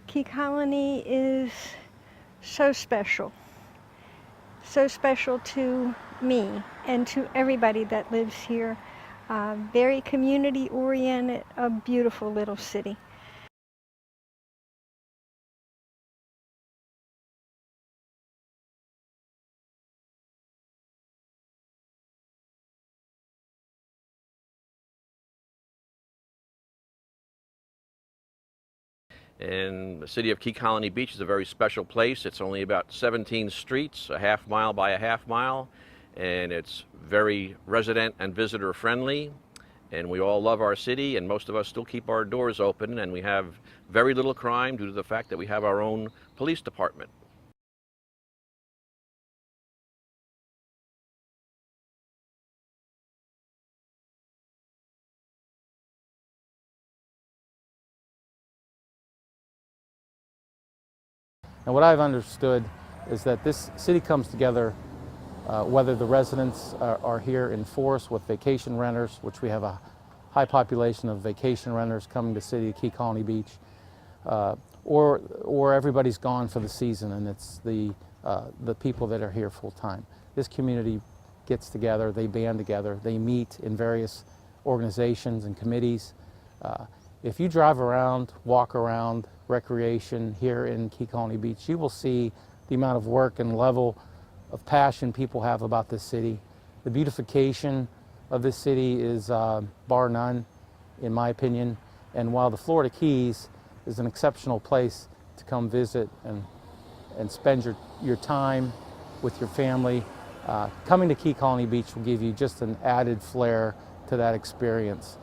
Key Colony is so special to me and to everybody that lives here. Very community oriented, a beautiful little city. And the city of Key Colony Beach is a very special place. It's only about 17 streets, a half mile by a half mile, and it's very resident and visitor friendly. And we all love our city, and most of us still keep our doors open, and we have very little crime due to the fact that we have our own police department. And what I've understood is that this city comes together whether the residents are here in force with vacation renters, which we have a high population of vacation renters coming to city of Key Colony Beach, or everybody's gone for the season and it's the people that are here full time. This community gets together, they band together, they meet in various organizations and committees. If you drive around, walk around, recreation here in Key Colony Beach, you will see the amount of work and level of passion people have about this city. The beautification of this city is bar none, in my opinion. And while the Florida Keys is an exceptional place to come visit and spend your time with your family, coming to Key Colony Beach will give you just an added flair to that experience.